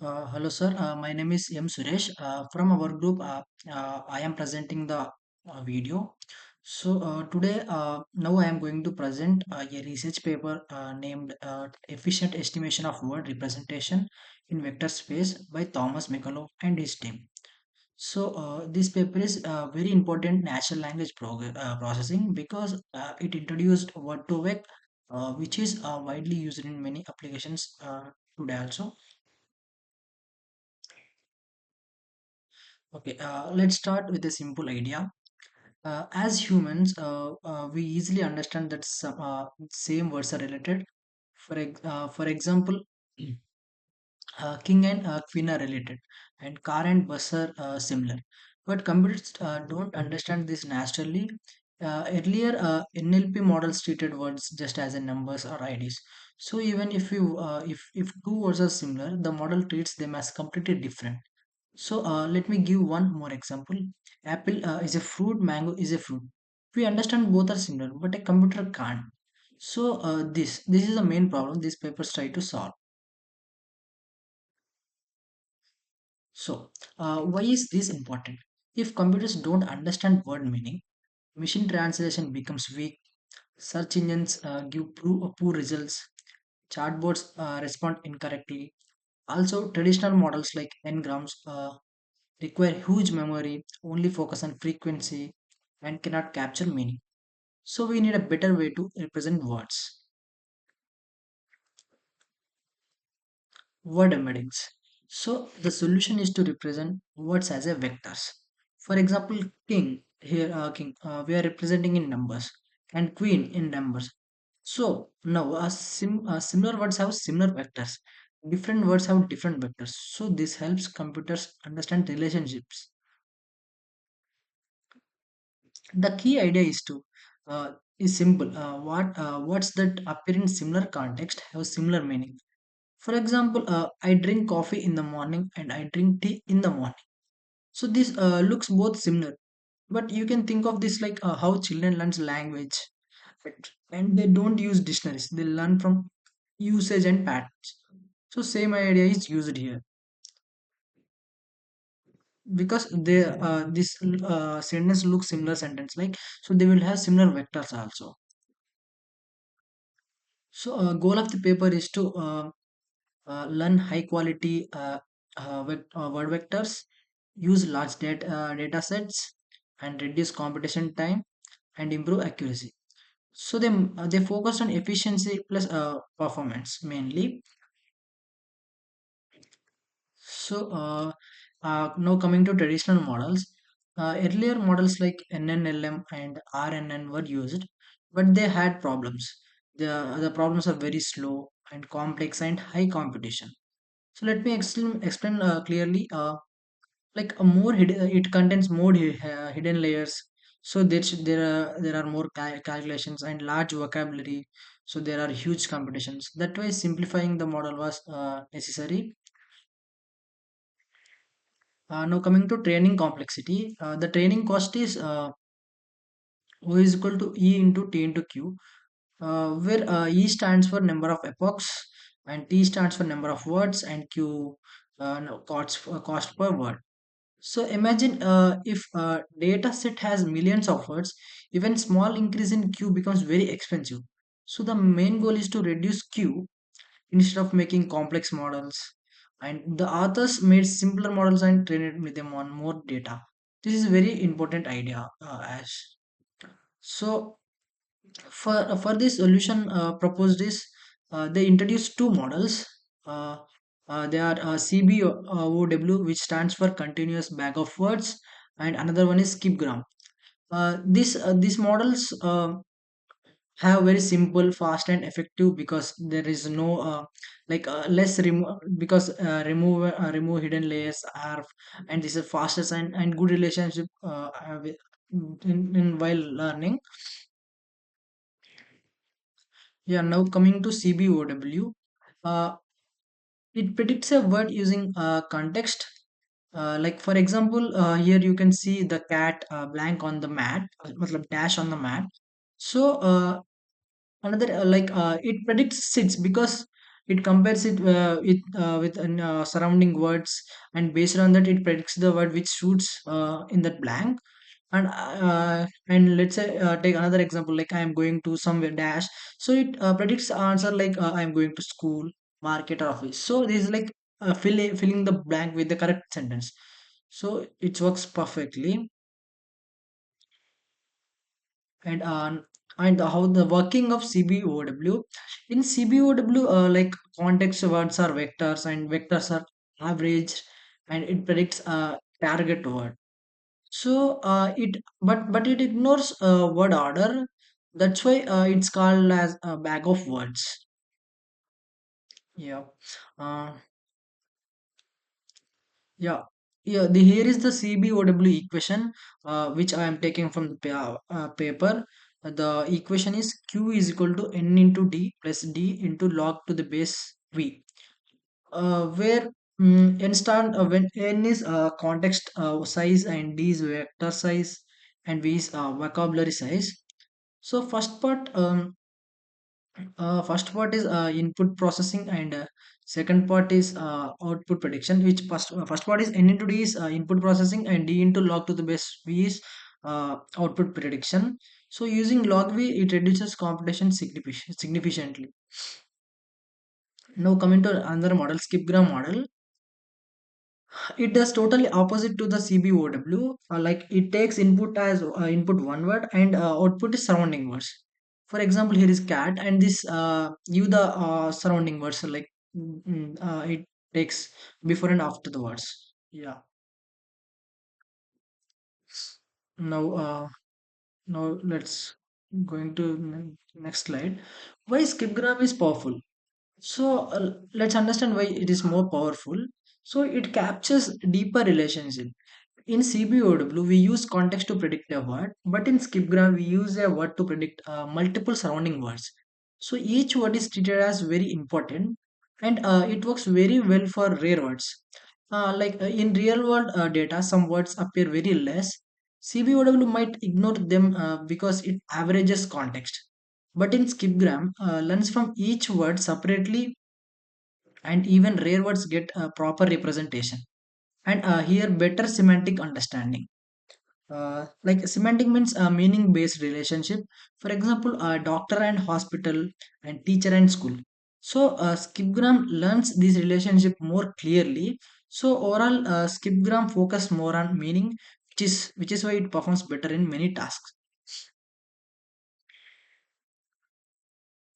Hello, sir. My name is M. Suresh. From our group, I am presenting the video. Today, now I am going to present a research paper named Efficient Estimation of Word Representation in Vector Space by Tomas Mikolov and his team. This paper is very important natural language processing because it introduced word to vec, which is widely used in many applications today also. Okay, let's start with a simple idea. As humans, we easily understand that some same words are related. For example, king and queen are related, and car and bus are similar. But computers don't understand this naturally. Earlier, NLP models treated words just as a numbers or IDs. So even if two words are similar, the model treats them as completely different. Let me give one more example. Apple is a fruit, mango is a fruit. We understand both are similar, but a computer can't. This is the main problem these papers try to solve. Why is this important? If computers don't understand word meaning, machine translation becomes weak. Search engines give poor results. Chatbots respond incorrectly. Also, traditional models like n-grams require huge memory, only focus on frequency, and cannot capture meaning. So we need a better way to represent words. Word embeddings. So the solution is to represent words as a vectors. For example, king, we are representing in numbers, and queen in numbers. So now similar words have similar vectors. Different words have different vectors. So this helps computers understand relationships. The key idea is simple. Words that appear in similar context have similar meaning. For example, I drink coffee in the morning and I drink tea in the morning. So this looks both similar, but you can think of this like how children learn language, right? And they don't use dictionaries. They learn from usage and patterns. So same idea is used here because this sentence looks similar sentence like, so they will have similar vectors also. Goal of the paper is to learn high quality word vectors, use large data sets, and reduce computation time and improve accuracy. So they focus on efficiency plus performance mainly. Now coming to traditional models, earlier models like NNLM and RNN were used, but they had problems. The problems are very slow and complex and high competition. So let me explain clearly. Like a it contains more hidden layers. So there are more calculations and large vocabulary. So there are huge competitions. That way, simplifying the model was necessary. Now coming to training complexity, the training cost is O is equal to E into T into Q, where E stands for number of epochs and T stands for number of words and Q no, cost per word. So imagine if a data set has millions of words, even small increase in Q becomes very expensive. So the main goal is to reduce Q instead of making complex models. And the authors made simpler models and trained with them on more data. This is very important idea, Ash. So for this solution proposed is they introduced two models. Uh, they are CBOW, which stands for continuous bag of words, and another one is skipgram. These models have very simple, fast, and effective because there is no less remove because remove hidden layers are, and this is fastest and good relationship in while learning. Yeah, now coming to CBOW, uh, it predicts a word using context. Like for example, here you can see the cat blank on the mat, matlab dash on the mat. So another it predicts sits because It compares it with surrounding words, and based on that it predicts the word which suits in that blank. And let's say take another example, like I am going to somewhere dash, so it predicts answer like I am going to school, market, or office. So this is like filling the blank with the correct sentence. So it works perfectly. And how the working of CBOW. In CBOW, like context words are vectors, and vectors are averaged, and it predicts a target word. So but it ignores word order. That's why it's called as a bag of words. Yeah. Uh, yeah. Yeah. Here is the CBOW equation, which I am taking from the paper. The equation is Q is equal to N into D plus D into log to the base V, where n stand when n is context size, and d is vector size, and v is vocabulary size. So first part is input processing, and second part is output prediction. Which first part is n into d is input processing, and d into log to the base v is output prediction. So using log v, it reduces computation significantly. Now coming to another model, skipgram model. It does totally opposite to the CBOW. Like it takes input as input one word, and output is surrounding words. For example, here is cat, and this give the surrounding words, like it takes before and after the words. Yeah. Now let's going to next slide. Why skipgram is powerful? So let's understand why it is more powerful. So it captures deeper relationship. In CBOW, we use context to predict a word, but in skipgram, we use a word to predict multiple surrounding words. So each word is treated as very important, and it works very well for rare words. In real world data, some words appear very less. CBOW might ignore them because it averages context. But in skipgram, learns from each word separately, and even rare words get a proper representation. And here, better semantic understanding. Like semantic means a meaning based relationship. For example, doctor and hospital, and teacher and school. So skipgram learns this relationship more clearly. So overall, skipgram focus more on meaning, which is why it performs better in many tasks.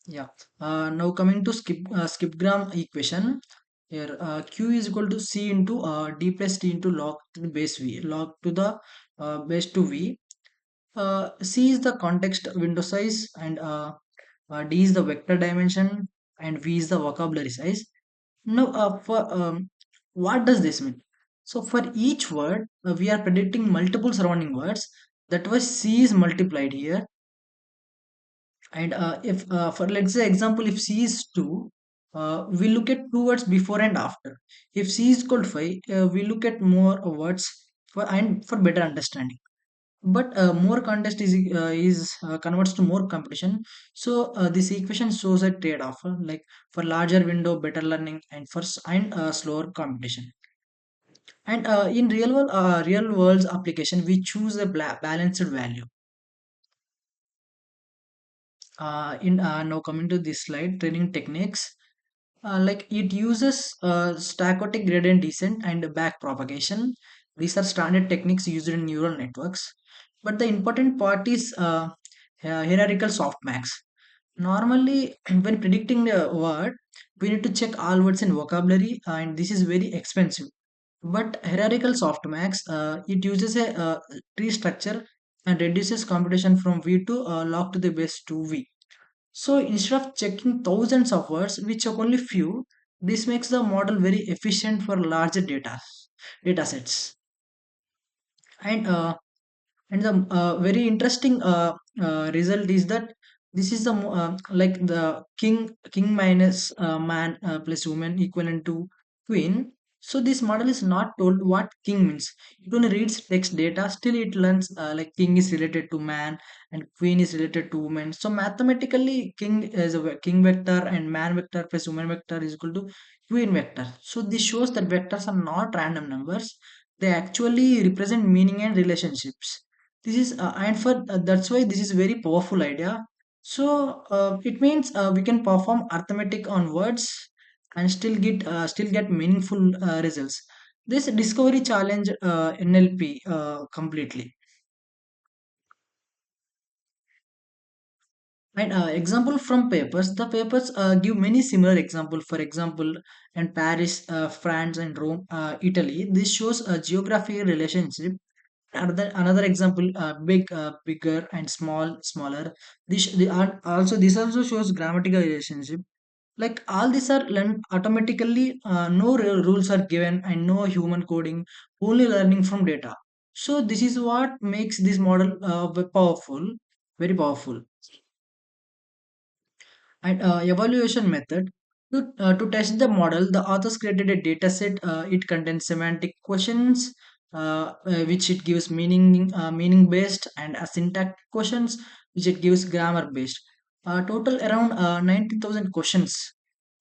Yeah. Now coming to skipgram equation. Here, q is equal to c into d plus t into log to the base v, log to the base to v. C is the context window size, and D is the vector dimension, and V is the vocabulary size. Now, for what does this mean? So, for each word, we are predicting multiple surrounding words. That was C is multiplied here, and if for let's say example, if C is 2, we look at two words before and after. If C is equal to 5, we look at more words for better understanding. But more contest is converts to more competition. So this equation shows a trade-off, like for larger window, better learning, and slower competition. And in real world's application, we choose a balanced value. In Now coming to this slide, training techniques. Like it uses stachotic gradient descent and back propagation. These are standard techniques used in neural networks. But the important part is hierarchical softmax. Normally, when predicting the word, we need to check all words in vocabulary, and this is very expensive. But hierarchical softmax, it uses a tree structure and reduces computation from V to log to the base to V. So instead of checking thousands of words, we check only few. This makes the model very efficient for larger data sets. And the very interesting result is that this is like the king minus man plus woman equivalent to queen. So this model is not told what king means. It only reads text data. Still, it learns like king is related to man and queen is related to woman. So mathematically, king is a king vector and man vector plus woman vector is equal to queen vector. So this shows that vectors are not random numbers. They actually represent meaning and relationships. This is and for that's why this is very powerful idea. So it means we can perform arithmetic on words and still get meaningful results. This discovery challenge NLP completely. And example from papers, the papers give many similar example. For example, in Paris, France, and Rome, Italy. This shows a geographic relationship. Another example, bigger, and smaller. This also shows grammatical relationship. Like all these are learned automatically, no rules are given and no human coding, only learning from data. So this is what makes this model powerful, very powerful. And evaluation method, to test the model, the authors created a data set. It contains semantic questions, which it gives meaning based, and syntax questions, which it gives grammar based. Total around 90,000 questions.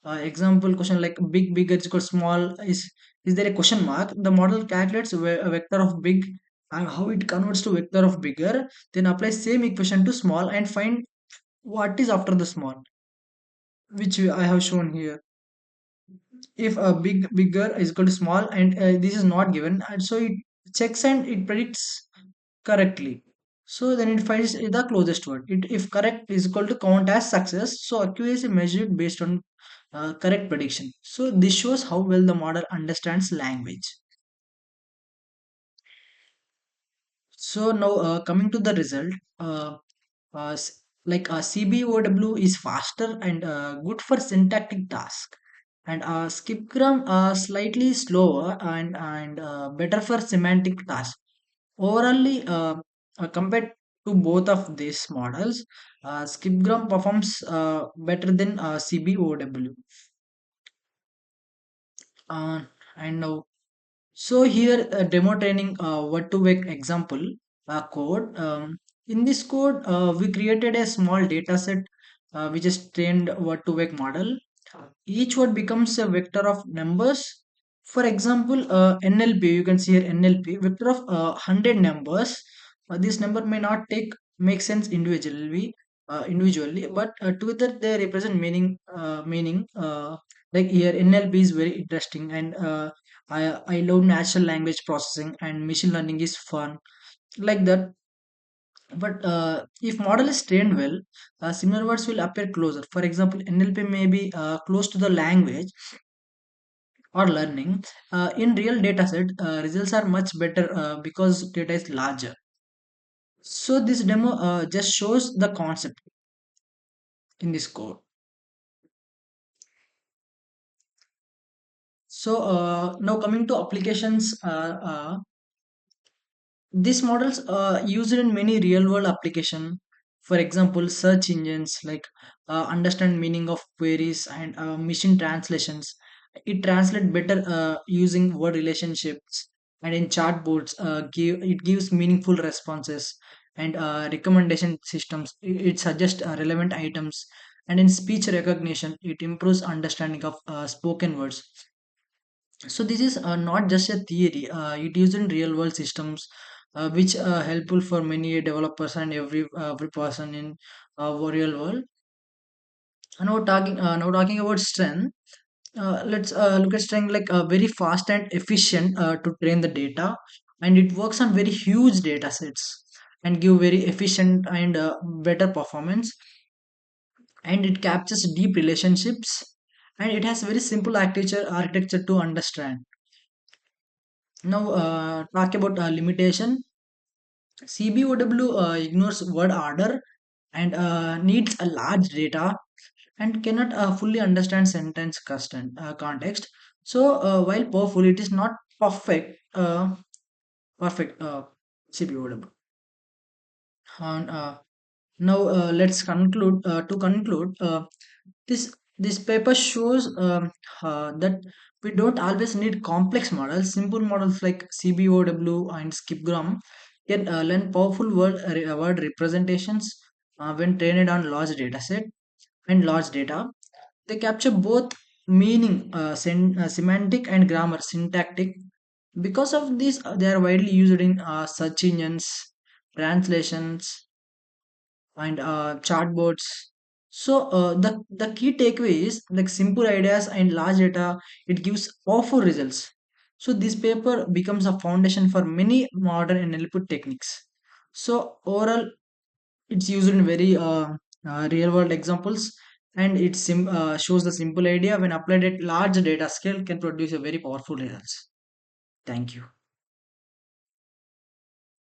Example question like bigger is equal to small, is there a question mark? The model calculates a vector of big and how it converts to vector of bigger, then applies same equation to small and find what is after the small, which I have shown here. If a bigger is equal to small and this is not given, and so it checks and it predicts correctly. So then it finds the closest word. If correct is equal to count as success, so accuracy measured based on correct prediction. So this shows how well the model understands language. So now coming to the result, CBOW is faster and good for syntactic task, and skipgram slightly slower and better for semantic task. Overall, compared to both of these models, skipgram performs better than CBOW. Uh, and now So here demo training word to vec example code. In this code, we created a small data set which is trained word to vec model. Each word becomes a vector of numbers. For example, NLP, you can see here NLP vector of 100 numbers. This number may not make sense individually, but together they represent meaning. Like here, NLP is very interesting, and I love natural language processing, and machine learning is fun, like that. But if model is trained well, similar words will appear closer. For example, NLP may be close to the language or learning. In real data set, results are much better because data is larger. So this demo just shows the concept in this code. So now coming to applications, these models are used in many real world application. For example, search engines like understand meaning of queries, and machine translations. It translate better using word relationships, and in chatbots, it gives meaningful responses, and recommendation systems. It suggests relevant items, and in speech recognition, it improves understanding of spoken words. So this is not just a theory. It used in real world systems, which are helpful for many developers and every person in real world. And now talking about strength. Let's look at strength like very fast and efficient to train the data, and it works on very huge data sets and give very efficient and better performance, and it captures deep relationships, and it has very simple architecture to understand. Now, talk about limitation. CBOW ignores word order and needs a large data and cannot fully understand sentence context. So, while powerful, it is not perfect. Perfect CBOW. And now let's conclude. To conclude, this This paper shows that we don't always need complex models. Simple models like CBOW and skipgram can learn powerful word representations when trained on large data set and large data. They capture both meaning, semantic and grammar, syntactic. Because of this, they are widely used in search engines, translations, and chatbots. So the key takeaway is like simple ideas and large data. It gives powerful results. So this paper becomes a foundation for many modern NLP techniques. So overall, it's used in very real world examples, and shows the simple idea when applied at large data scale can produce a very powerful results. Thank you.